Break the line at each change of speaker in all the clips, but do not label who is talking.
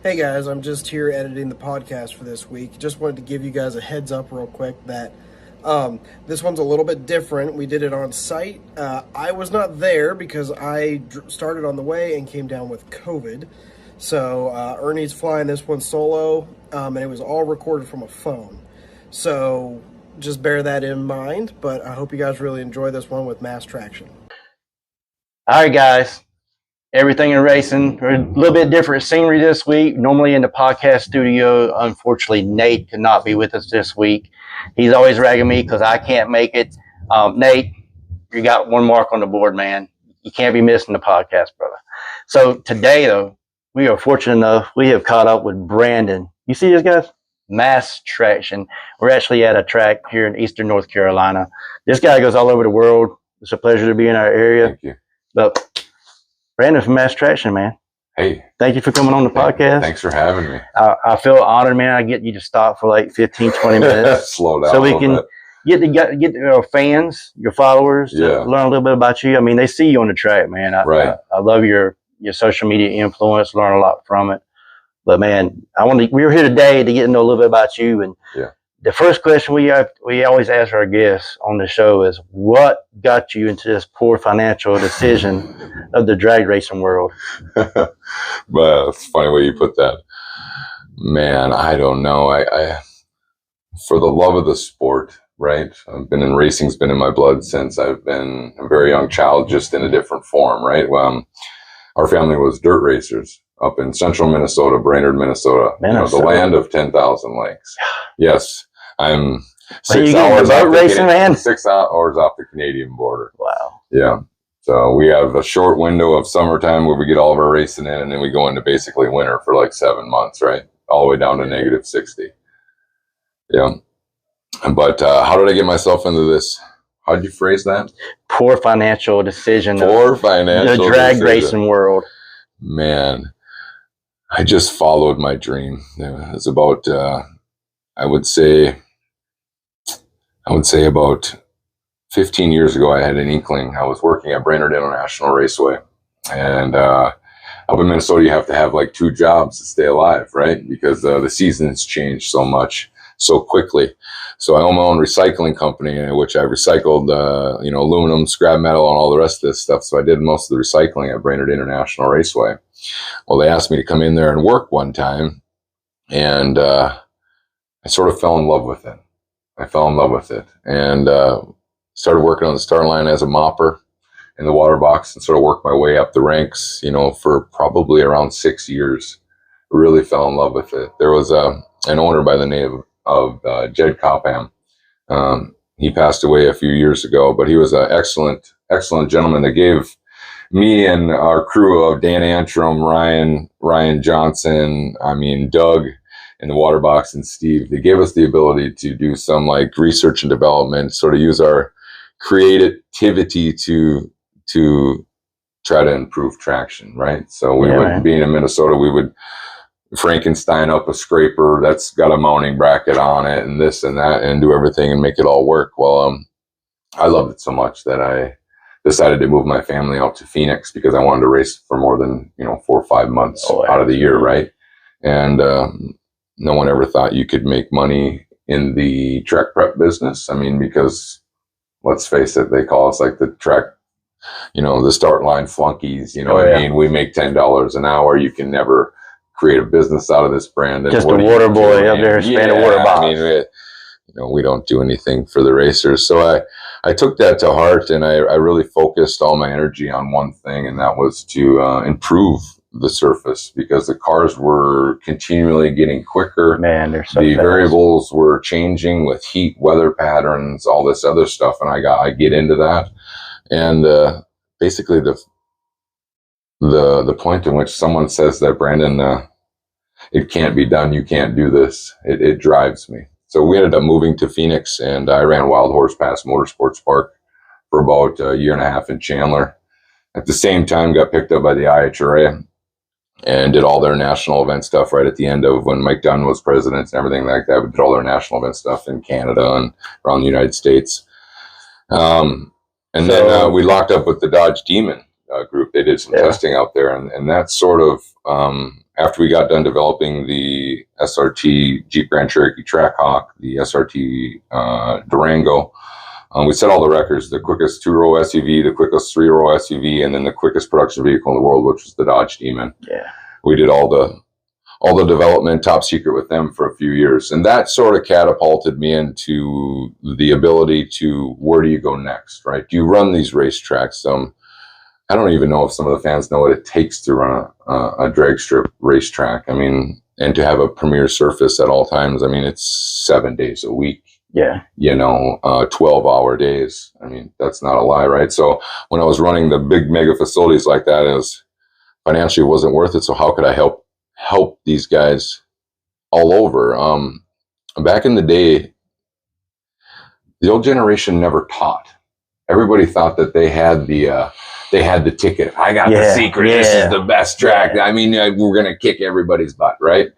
Hey guys, I'm just here editing the podcast for this week. Just wanted to give you guys a heads up real quick that this one's a little bit different. We did it on site. I was not there because I started on the way and came down with COVID. So Ernie's flying this one solo, and it was all recorded from a phone. So just bear that in mind, but I hope you guys really enjoy this one with Mass Traction.
All right, guys. Everything in racing. We're a little bit different scenery this week. Normally in the podcast studio, unfortunately, Nate could not be with us this week. He's always ragging me because I can't make it. Nate, you got one mark on the board, man. You can't be missing the podcast, brother. So today, though, we are fortunate enough. We have caught up with Brandon. You see this, guys? Mass Traction. We're actually at a track here in Eastern North Carolina. This guy goes all over the world. It's a pleasure to be in our area.
Thank you.
But Brandon from Mass Traction, man.
Hey.
Thank you for coming on the podcast.
Thanks for having me.
I feel honored, man. I get you to stop for like 15, 20 minutes.
Slow down
so we can get our fans, your followers, to learn a little bit about you. I mean, they see you on the track, man. I love your social media influence, learn a lot from it. But man, we were here today to get to know a little bit about you. And the first question we always ask our guests on the show is, what got you into this poor financial decision of the drag racing world?
Well, it's a funny way you put that. Man, I don't know. I for the love of the sport, right? I've been in racing's been in my blood since I've been a very young child, just in a different form, right? Our family was dirt racers up in central Minnesota, Brainerd, Minnesota, the land of 10,000 lakes. Yes. I'm 6 hours off
racing, man.
6 hours off the Canadian border.
Wow.
Yeah. So we have a short window of summertime where we get all of our racing in, and then we go into basically winter for like 7 months, right? All the way down to negative 60. Yeah. But how did I get myself into this? How did you phrase that?
Poor financial decision.
The
drag racing world.
Man, I just followed my dream. It was about, I would say about 15 years ago, I had an inkling. I was working at Brainerd International Raceway. And up in Minnesota, you have to have like 2 jobs to stay alive, right? Because the seasons change so much, so quickly. So I own my own recycling company, in which I recycled, aluminum, scrap metal, and all the rest of this stuff. So I did most of the recycling at Brainerd International Raceway. Well, they asked me to come in there and work one time, and I sort of fell in love with it. And started working on the start line as a mopper in the water box, and sort of worked my way up the ranks, for probably around 6 years. Really fell in love with it. There was an owner by the name of Jed Copham. He passed away a few years ago, but he was an excellent gentleman that gave me and our crew of Dan Antrim, Ryan Johnson, Doug in the water box, and Steve, they gave us the ability to do some like research and development, sort of use our creativity to try to improve traction, right? So we would, being in Minnesota, we would Frankenstein up a scraper that's got a mounting bracket on it and this and that, and do everything and make it all work. Well, I loved it so much that I decided to move my family out to Phoenix because I wanted to race for more than 4 or 5 months out of the year, right? And no one ever thought you could make money in the track prep business. Because let's face it, they call us like the track, the start line flunkies. We make $10 an hour. You can never create a business out of this brand.
Just a water boy up there spraying a water box.
We don't do anything for the racers. So I took that to heart, and I really focused all my energy on one thing, and that was to improve the surface, because the cars were continually getting quicker.
Man, they're so
the
fast.
Variables were changing with heat, weather patterns, all this other stuff, and I get into that. And basically the point in which someone says that, Brandon, it can't be done, you can't do this, it drives me. So we ended up moving to Phoenix, and I ran Wild Horse Pass Motorsports Park for about a year and a half in Chandler. At the same time, got picked up by the IHRA and did all their national event stuff right at the end of when Mike Dunn was president and everything like that. We did all their national event stuff in Canada and around the United States. Then we locked up with the Dodge Demon group. They did some testing out there, and that sort of after we got done developing the SRT Jeep Grand Cherokee Trackhawk, the SRT Durango, we set all the records: the quickest 2-row SUV, the quickest 3-row SUV, and then the quickest production vehicle in the world, which was the Dodge Demon.
Yeah.
We did all the development top secret with them for a few years, and that sort of catapulted me into the ability to, where do you go next, right? Do you run these racetracks? I don't even know if some of the fans know what it takes to run a drag strip racetrack. I mean, and to have a premier surface at all times. I mean, it's 7 days a week.
Yeah.
12-hour days. I mean, that's not a lie, right? So when I was running the big mega facilities like that, it was financially, it wasn't worth it. So how could I help these guys all over? Back in the day, the old generation never taught. Everybody thought that they had the ticket. I got the secret.
Yeah.
This is the best track. I mean, we're going to kick everybody's butt, right?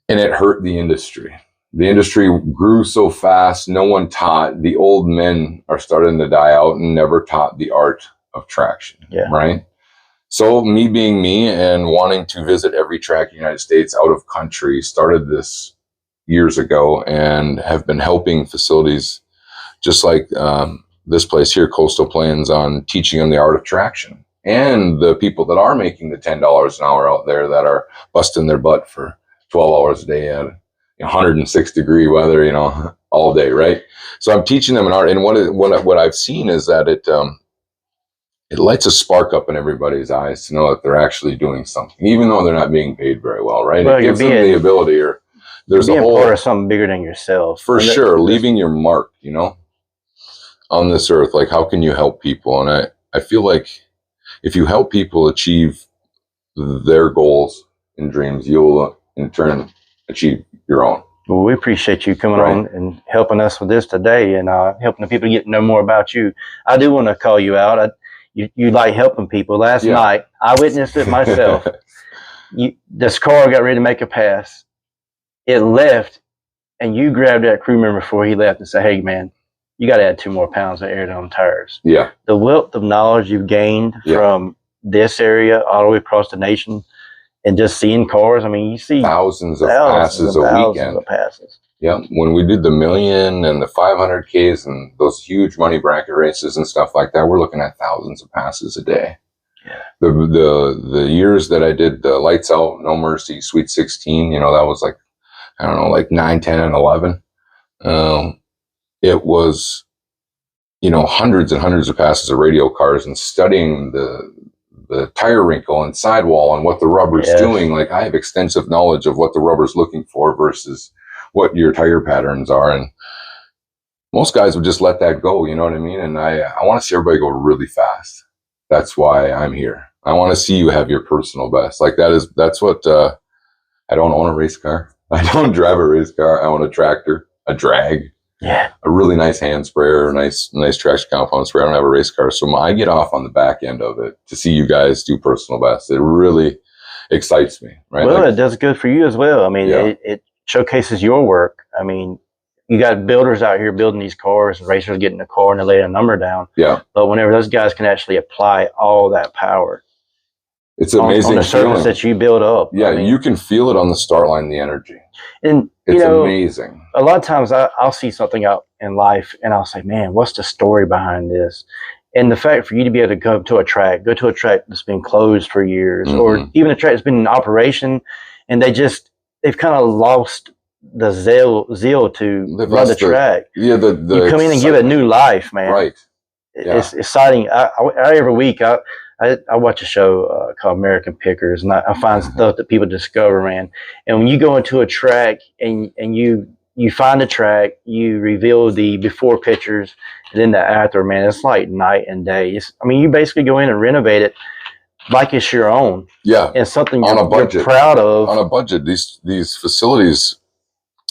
And it hurt the industry. The industry grew so fast, no one taught. The old men are starting to die out and never taught the art of traction, right? So me being me and wanting to visit every track in the United States out of country, started this years ago and have been helping facilities just like this place here, Coastal Plains, on teaching them the art of traction. And the people that are making the $10 an hour out there that are busting their butt for 12 hours a day at 106-degree weather, all day, right? So I'm teaching them an art, and what I've seen is that it lights a spark up in everybody's eyes to know that they're actually doing something, even though they're not being paid very well, right?
Well,
it gives them the ability, or there's a whole
part of something bigger than yourself.
For sure, leaving your mark, on this earth. Like, how can you help people? And I feel like if you help people achieve their goals and dreams, you'll in turn achieve your own.
Well, we appreciate you coming on and helping us with this today, and helping the people get to know more about you. I do want to call you out. You like helping people. Last night, I witnessed it myself. This car got ready to make a pass. It left, and you grabbed that crew member before he left and said, "Hey, man, you got to add 2 more pounds of air to them tires."
Yeah.
The wealth of knowledge you've gained from this area all the way across the nation, and just seeing cars. I mean, you see
thousands of passes a weekend. Yeah. When we did the 1,000,000 and the 500Ks and those huge money bracket races and stuff like that, we're looking at thousands of passes a day.
Yeah.
The years that I did the Lights Out, No Mercy, Sweet 16, that was like, I don't know, like 9, 10, and 11. It was, hundreds and hundreds of passes of radio cars, and studying the tire wrinkle and sidewall and what the rubber's doing. Like, I have extensive knowledge of what the rubber's looking for versus what your tire patterns are. And most guys would just let that go, you know what I mean? And I want to see everybody go really fast. That's why I'm here. I want to see you have your personal best. Like, that's what, I don't own a race car. I don't drive a race car. I own a tractor, a drag, a really nice hand sprayer, a nice traction compound sprayer. I don't have a race car. So I get off on the back end of it to see you guys do personal best. It really excites me, right?
Well, it does good for you as well. I mean, it showcases your work. I mean, you got builders out here building these cars, and racers getting the car and they lay a number down. Yeah. But whenever those guys can actually apply all that power,
it's amazing
on the surface that you build up.
Yeah, I mean, you can feel it on the start line, the energy.
And
it's amazing.
A lot of times I'll see something out in life and I'll say, man, what's the story behind this? And the fact for you to be able to go to a track that's been closed for years, or even a track that's been in operation, and they've kind of lost the zeal to run the track.
Yeah,
you come in and give it new life, man.
Right.
It's exciting. Every week I watch a show called American Pickers, and I find stuff that people discover, man. And when you go into a track and you find a track, you reveal the before pictures, and then the after, man, it's like night and day. You basically go in and renovate it like it's your own. Yeah. And something you're proud of.
On a budget. These facilities,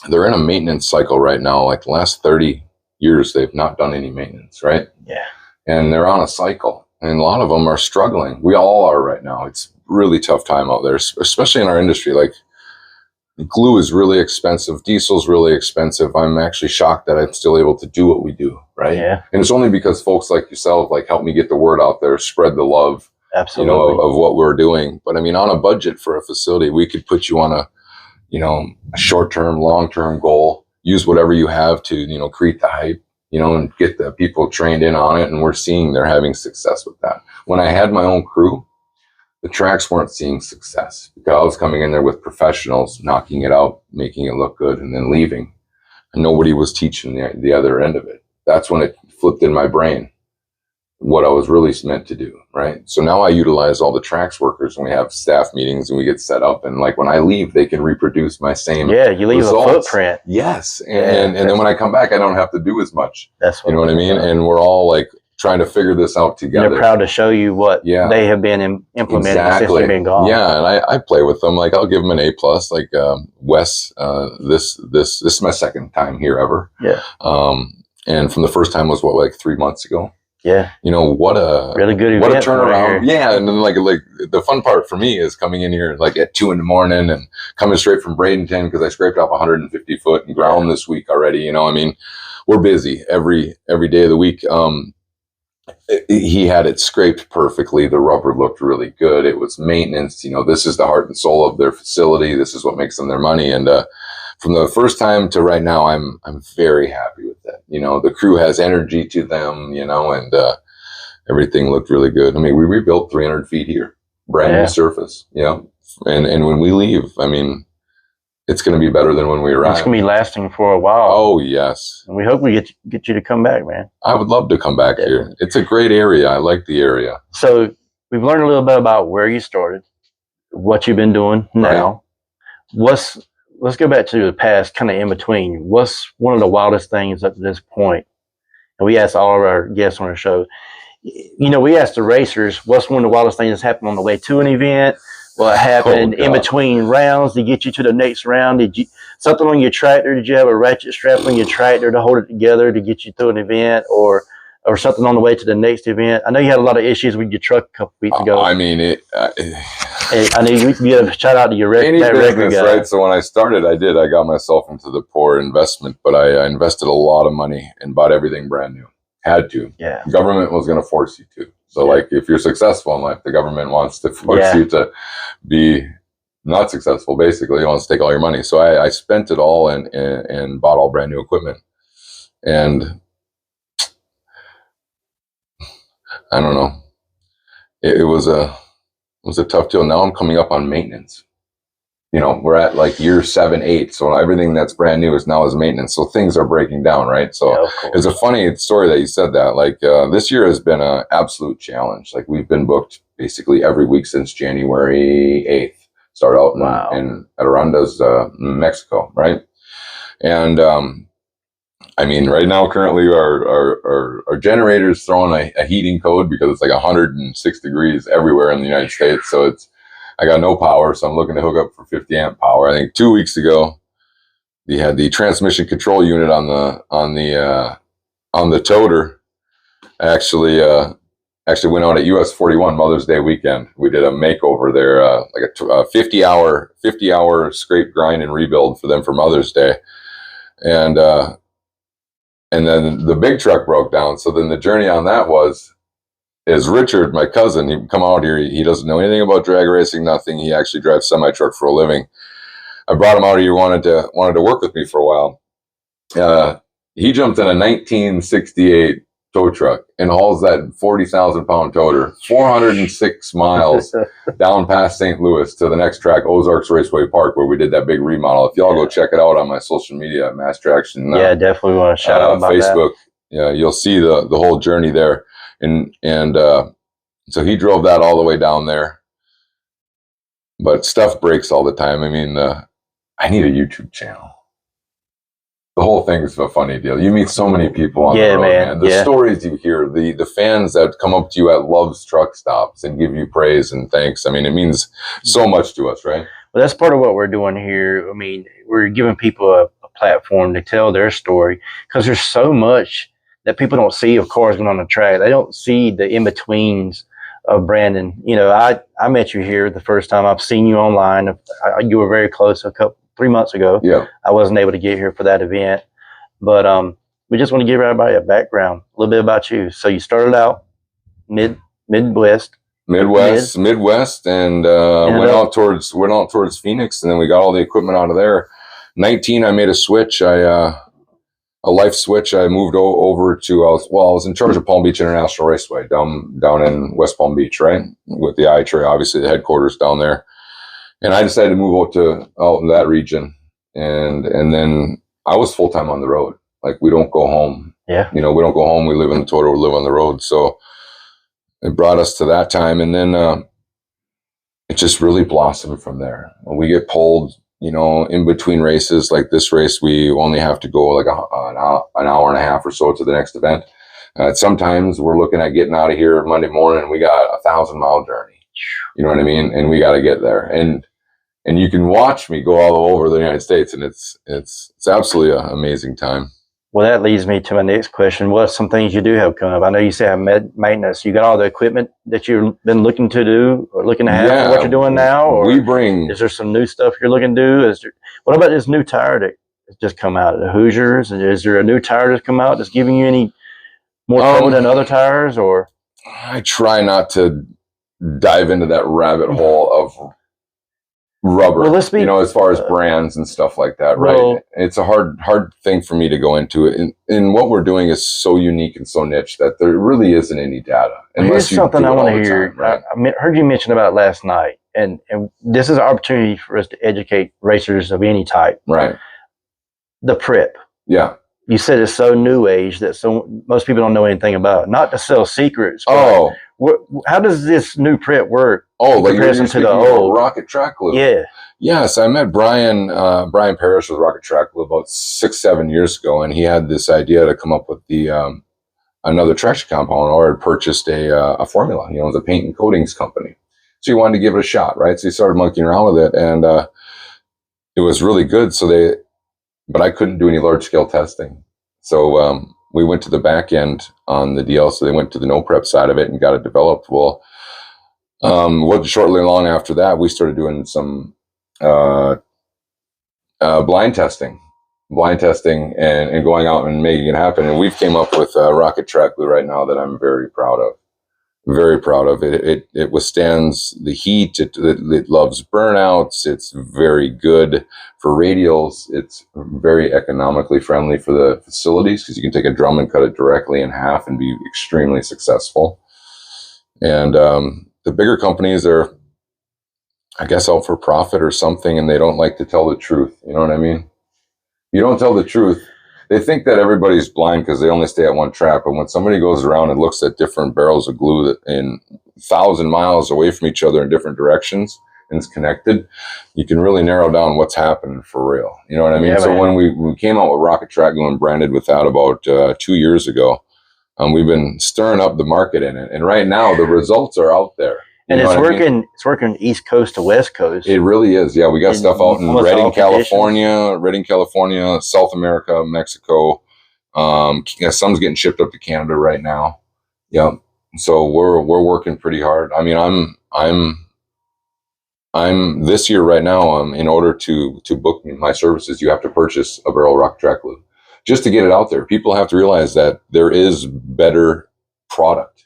they're in a maintenance cycle right now. Like the last 30 years, they've not done any maintenance, right?
Yeah.
And they're on a cycle. And a lot of them are struggling. We all are right now. It's a really tough time out there, especially in our industry. Like, glue is really expensive. Diesel's really expensive. I'm actually shocked that I'm still able to do what we do, right?
Yeah.
And it's only because folks like yourself, like, help me get the word out there, spread the love,
Absolutely.
of what we're doing. But I mean, on a budget for a facility, we could put you on a short-term, long-term goal, use whatever you have to, create the hype, and get the people trained in on it. And we're seeing they're having success with that. When I had my own crew, the tracks weren't seeing success because I was coming in there with professionals, knocking it out, making it look good, and then leaving. And nobody was teaching the other end of it. That's when it flipped in my brain what I was really meant to do, right? So now I utilize all the tracks workers, and we have staff meetings, and we get set up, and like when I leave, they can reproduce my same
you leave
results.
a footprint.
Yes, and then when I come back, I don't have to do as much.
That's
what I mean. And we're all like trying to figure this out together.
They're proud to show you what they have been implementing since you've been gone.
Yeah, and I play with them. Like I'll give them an A+. Like Wes, this is my second time here ever.
Yeah.
And from the first time was like 3 months ago.
Yeah.
What a
really good event.
What a turnaround. Yeah. And then like the fun part for me is coming in here like at 2 a.m. and coming straight from Bradenton because I scraped off 150 foot and ground this week already. I mean, we're busy every day of the week. He had it scraped perfectly. The rubber looked really good. It was maintenance. This is the heart and soul of their facility. This is what makes them their money. And from the first time to right now, I'm very happy with that. The crew has energy to them, and everything looked really good. I mean, we rebuilt 300 feet here, brand new surface, and when we leave, I mean, it's going to be better than when we arrived.
It's going to be lasting for a while.
Oh, yes.
And we hope we get you to come back, man.
I would love to come back here. It's a great area. I like the area.
So we've learned a little bit about where you started, what you've been doing now. Right. Let's go back to the past, kind of in between. What's one of the wildest things up to this point? And we asked all of our guests on our show. We asked the racers, what's one of the wildest things that's happened on the way to an event? What happened in between rounds to get you to the next round? Did you something on your tractor? Did you have a ratchet strap on your tractor to hold it together to get you through an event, or something on the way to the next event? I know you had a lot of issues with your truck a couple weeks ago.
I mean,
I know you give a shout out to your record guy.
Right? So when I started, I got myself into the poor investment, but I invested a lot of money and bought everything brand new. Had to. Yeah. The government was going to force you to. So like if you're successful in life, the government wants to force you to be not successful. Basically, it wants to take all your money. So I spent it all and bought all brand new equipment. And I don't know. It was a tough deal. Now I'm coming up on maintenance. We're at like year 7, 8. So everything that's brand new is maintenance. So things are breaking down, right? So it's a funny story that you said that. Like this year has been an absolute challenge. Like we've been booked basically every week since January 8th. Start out in Arandas, Mexico, right? And I mean, right now, currently, our generator's throwing a heating code because it's like 106 degrees everywhere in the United States. So I got no power, so I'm looking to hook up for 50 amp power. I think 2 weeks ago, we had the transmission control unit on the toter. Actually went out at US 41 Mother's Day weekend. We did a makeover there, like a 50 hour scrape, grind, and rebuild for them for Mother's Day, and then the big truck broke down. So then the journey on that is Richard, my cousin. He come out here. He doesn't know anything about drag racing, nothing. He actually drives semi truck for a living. I brought him out here. He wanted to work with me for a while. He jumped in a 1968 tow truck and hauls that 40,000 pound toter 406 miles down past St. Louis to the next track, Ozarks Raceway Park, where we did that big remodel. If y'all go check it out on my social media at Mass Traction,
definitely want to shout out about
Facebook. Yeah, you'll see the whole journey there. And so he drove that all the way down there. But stuff breaks all the time. I mean, I need a YouTube channel. The whole thing is a funny deal. You meet so many people on the road, man. The stories you hear, the fans that come up to you at Love's truck stops and give you praise and thanks. I mean, it means so much to us, right?
Well, that's part of what we're doing here. I mean, we're giving people a platform to tell their story because there's so much that people don't see of cars going on the track. They don't see the in-betweens of Brandon. I met you here the first time. I've seen you online. You were very close 3 months ago. Yeah. I wasn't able to get here for that event. But we just want to give everybody a background, a little bit about you. So you started out Midwest,
Midwest, and went out towards Phoenix, and then we got all the equipment out of there. 19, I made a switch. A life switch. I moved over to. I was in charge of Palm Beach International Raceway down in West Palm Beach, right, with the iTray, obviously the headquarters down there. And I decided to move out in that region, and then I was full time on the road. Like, we don't go home.
Yeah.
We don't go home. We live in the Toro. We live on the road. So it brought us to that time, and then it just really blossomed from there. When we get pulled, in between races, like this race, we only have to go like an hour and a half or so to the next event. Sometimes we're looking at getting out of here Monday morning, and we got a 1,000-mile journey. You know what I mean? And we got to get there. And you can watch me go all over the United States, and it's absolutely an amazing time.
Well, that leads me to my next question. What are some things you do have coming up? I know you say have maintenance. You got all the equipment that you've been looking to do or looking to have for what you're doing now? Or is there some new stuff you're looking to do? What about this new tire that has just come out, the Hoosiers? And is there a new tire that's come out that's giving you any more trouble than other tires? Or
I try not to dive into that rabbit hole of rubber,
well,
as far as brands and stuff like that, right?
Well,
it's a hard thing for me to go into it. And what we're doing is so unique and so niche that there really isn't any data.
Here's something I want to hear. Right? I heard you mention about last night, and this is an opportunity for us to educate racers of any type.
Right.
The prep.
Yeah.
You said it's so new age that most people don't know anything about it. Not to sell secrets.
Oh.
How does this new prep work?
Oh, like you're to the old Rocket Track Glue.
Yeah.
Yes, I met Brian Parrish with Rocket Track Glue about 6-7 years ago, and he had this idea to come up with the another traction compound, or had purchased a formula. He owns a paint and coatings company, so he wanted to give it a shot, right? So he started monkeying around with it, and it was really good. But I couldn't do any large scale testing, so we went to the back end on the deal. So they went to the no prep side of it and got it developed. Well, shortly along after that, we started doing some blind testing and going out and making it happen. And we've came up with Rocket Track Glue right now that I'm very proud of. Very proud of it. It withstands the heat. It loves burnouts. It's very good for radials. It's very economically friendly for the facilities, because you can take a drum and cut it directly in half and be extremely successful. And the bigger companies are, I guess, out for profit or something, and they don't like to tell the truth. You know what I mean? You don't tell the truth. They think that everybody's blind because they only stay at one track. But when somebody goes around and looks at different barrels of glue that in 1,000 miles away from each other in different directions, and it's connected, you can really narrow down what's happening for real. You know what I mean? Yeah, so when we came out with Rocket Track Glue and branded with that about 2 years ago, we've been stirring up the market in it. And right now the results are out there.
And it's working. I mean? It's working East Coast to West Coast.
It really is. Yeah, we got stuff out in Redding, California, South America, Mexico. Some's getting shipped up to Canada right now. Yeah, so we're working pretty hard. I mean, I'm this year right now. In order to book my services, you have to purchase a barrel of Rocket Track Glue just to get it out there. People have to realize that there is better product.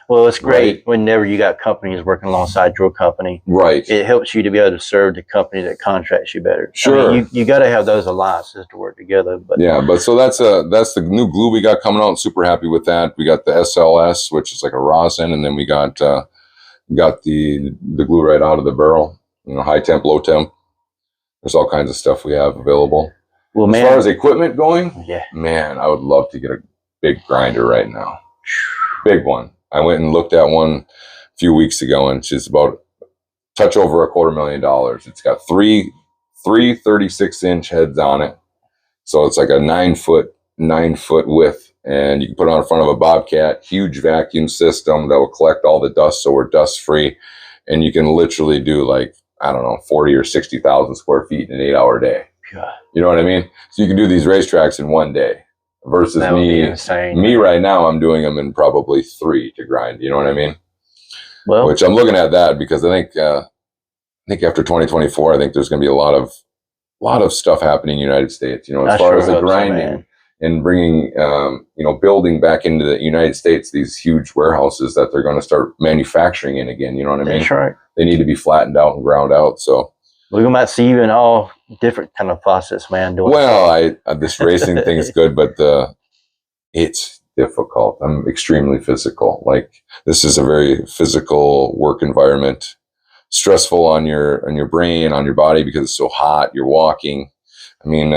Well, it's great whenever you got companies working alongside your company.
Right.
It helps you to be able to serve the company that contracts you better.
Sure.
I mean, you got to have those alliances to work together. But
so that's the new glue we got coming out. I'm super happy with that. We got the SLS, which is like a rosin, and then we got the glue right out of the barrel. High temp, low temp. There's all kinds of stuff we have available.
Well, man,
as far as equipment going,
yeah,
man, I would love to get a big grinder right now. Big one. I went and looked at one a few weeks ago, and it's about touch over $250,000. It's got three 36-inch heads on it, so it's like a 9-foot width, and you can put it on front of a Bobcat. Huge vacuum system that will collect all the dust, so we're dust free, and you can literally do 40 or 60,000 square feet in an 8-hour day.
God. You
know what I mean? So you can do these racetracks in one day. Versus me right now, I'm doing them in probably 3 to grind. You know what I mean?
Well,
which I'm looking at that because I think after 2024, I think there's going to be a lot of stuff happening in the United States. As far as the grinding, and bringing, building back into the United States these huge warehouses that they're going to start manufacturing in again. You know what I mean?
That's right.
They need to be flattened out and ground out. So
we might see you in all different kind of faucets, man.
Well, this racing thing is good, but it's difficult. I'm extremely physical. Like, this is a very physical work environment, stressful on your brain, on your body, because it's so hot. You're walking. I mean,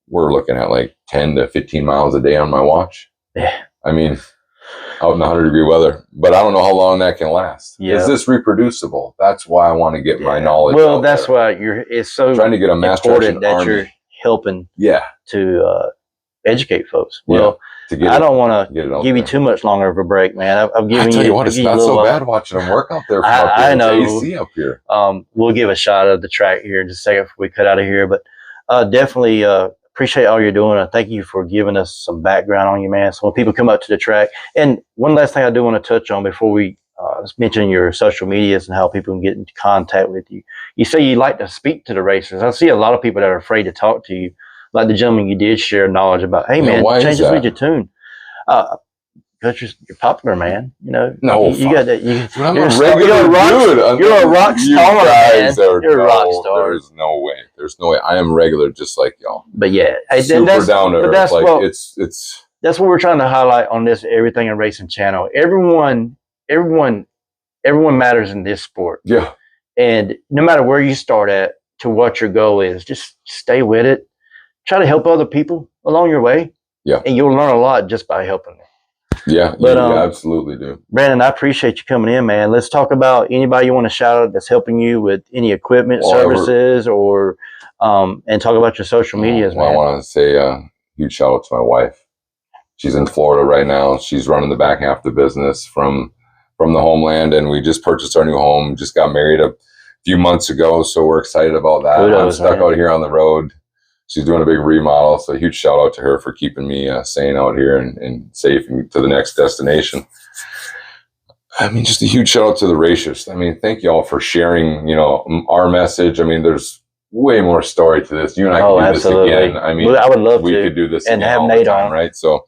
we're looking at like 10 to 15 miles a day on my watch.
Yeah.
I mean, out in 100-degree weather, but I don't know how long that can last.
Yeah.
Is this reproducible? That's why I want to get my knowledge.
Well, that's why it's so
trying to get a master
important that you're helping.
Yeah.
To educate folks. Well,
yeah.
I don't want to give you too much longer of a break, man. I've given you. I
tell you what, it's not so bad watching them work out there.
I know.
AC up here.
We'll give a shot of the track here in just a second before we cut out of here, but definitely appreciate all you're doing. And thank you for giving us some background on you, man. So when people come up to the track, and one last thing I do want to touch on before we mention your social medias and how people can get into contact with you. You say you like to speak to the racers. I see a lot of people that are afraid to talk to you. Like the gentleman you did share knowledge about. Hey, man, change this with your tune. Because you're popular, man. You know, you got that. You're a rock star, man. You're a rock star.
There's no way. There's no way. I am regular, just like y'all.
But yeah,
super down to earth.
That's
like
what,
it's.
That's what we're trying to highlight on this Everything in Racing channel. Everyone matters in this sport.
Yeah. And
no matter where you start at to what your goal is, just stay with it. Try to help other people along your way.
Yeah.
And you'll learn a lot just by helping them.
Yeah, but, you absolutely do.
Brandon, I appreciate you coming in, man. Let's talk about anybody you want to shout out that's helping you with any equipment, services, or and talk about your social medias, man.
I want to say a huge shout out to my wife. She's in Florida right now. She's running the back half of the business from the homeland, and we just purchased our new home. Just got married a few months ago, so we're excited about that. I'm stuck out here on the road. She's doing a big remodel, so a huge shout out to her for keeping me sane out here and safe and to the next destination. I mean, just a huge shout out to the racers. I mean, thank you all for sharing, our message. I mean, there's way more story to this. You and I can do this again. I mean,
I would love
we
to.
could do this
and
again
have
all
Nate
the time,
on.
right? So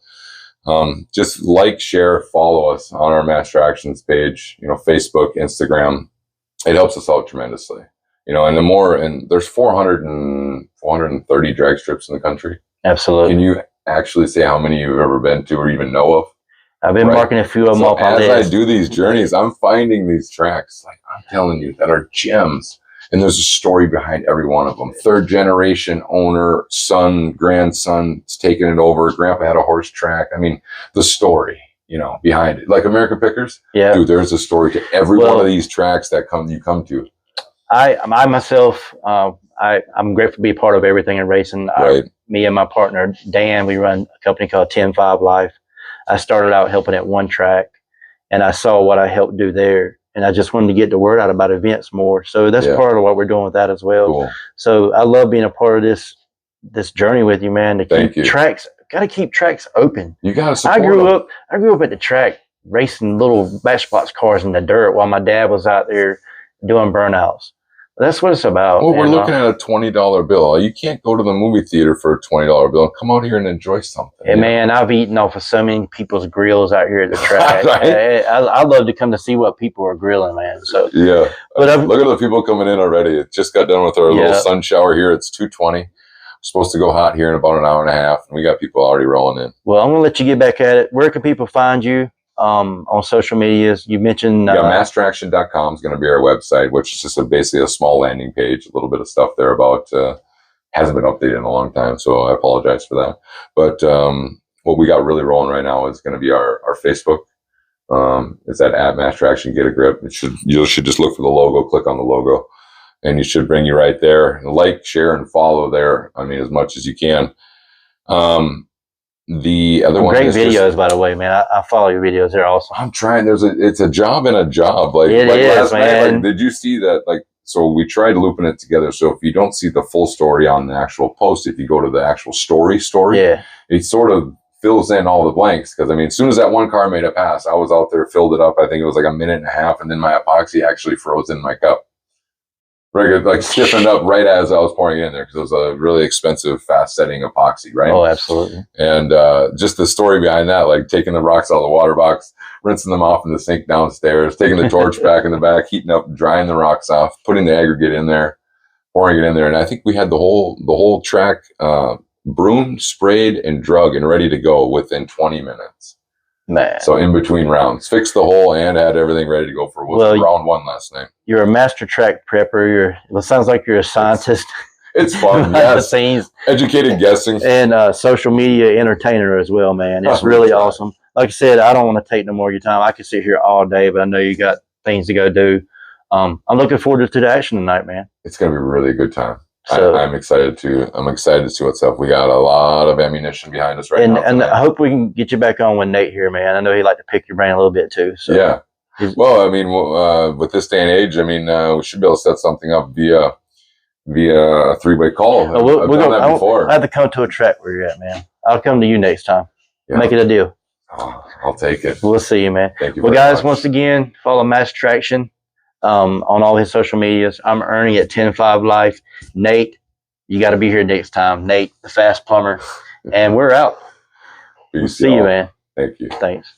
just like, share, follow us on our Master Actions page, Facebook, Instagram. It helps us out tremendously. And there's 430 drag strips in the country.
Absolutely.
Can you actually say how many you've ever been to or even know of?
I've been marking a few of them up on this.
As I do these journeys, I'm finding these tracks, like I'm telling you, that are gems. And there's a story behind every one of them. Third generation owner, son, grandson, is taking it over. Grandpa had a horse track. I mean, the story, behind it. Like American Pickers.
Yeah.
Dude, there's a story to every one of these tracks that you come to.
I myself, I'm grateful to be a part of Everything in Racing.
Right.
Me and my partner, Dan, we run a company called 10-5 Life. I started out helping at one track, and I saw what I helped do there. And I just wanted to get the word out about events more. So that's part of what we're doing with that as well.
Cool.
So I love being a part of this journey with you, man, to keep tracks. Got to keep tracks open.
You got to support
I grew up at the track racing little Matchbox cars in the dirt while my dad was out there doing burnouts. That's what it's about.
Well, we're looking at a $20 bill. You can't go to the movie theater for a $20 bill. Come out here and enjoy something.
And man, I've eaten off of so many people's grills out here at the track. Right? I love to come to see what people are grilling, man. So
yeah, but look at the people coming in already. It just got done with our little sun shower here. It's 2:20. We're supposed to go hot here in about an hour and a half, and we got people already rolling in.
Well, I'm gonna let you get back at it. Where can people find you? On social medias, you mentioned
masteraction.com is going to be our website, which is just basically a small landing page, a little bit of stuff there about hasn't been updated in a long time, so I apologize for that. But what we got really rolling right now is going to be our Facebook. Is that at Master Action Get a Grip? You should just look for the logo, click on the logo, and you should bring you right there. Like, share, and follow there. I mean, as much as you can. The other one,
great videos, by the way, man. I follow your videos; they're awesome.
I'm trying. It's a job and a job. Like
last
night, did you see that? So we tried looping it together. So if you don't see the full story on the actual post, if you go to the actual story, it sort of fills in all the blanks. Because I mean, as soon as that one car made a pass, I was out there, filled it up. I think it was like a minute and a half, and then my epoxy actually froze in my cup. regular, like stiffened up right as I was pouring it in there because it was a really expensive, fast setting epoxy, right?
Oh, absolutely.
And just the story behind that, like taking the rocks out of the water box, rinsing them off in the sink downstairs, taking the torch back in the back, heating up, drying the rocks off, putting the aggregate in there, pouring it in there. And I think we had the whole track broomed, sprayed, and drug and ready to go within 20 minutes.
Man.
So in between rounds, fixed the hole and had everything ready to go for round one last night.
You're a master track prepper. It sounds like you're a scientist.
It's fun,
behind the
yes.
scenes.
Educated guessing.
And social media entertainer as well, man. It's really awesome. Like I said, I don't want to take no more of your time. I could sit here all day, but I know you got things to go do. I'm looking forward to the action tonight, man.
It's going to be a really good time.
So,
I'm excited to see what's up. We got a lot of ammunition behind us right now.
And I hope we can get you back on with Nate here, man. I know he'd like to pick your brain a little bit too. So
yeah. Well, I mean, with this day and age, I mean, we should be able to set something up via a three-way call. I've done that before.
I have to come to a track where you're at, man. I'll come to you next time.
Yeah.
Make it a deal.
Oh, I'll take it.
We'll see you, man.
Thank you.
Well, guys,
much.
Once again, follow Master Traction on all his social medias. I'm Ernie at 10-5 Life. Nate, you got to be here next time. Nate, the Fast Plumber. And we're out.
Peace,
See you, man.
Thank you.
Thanks.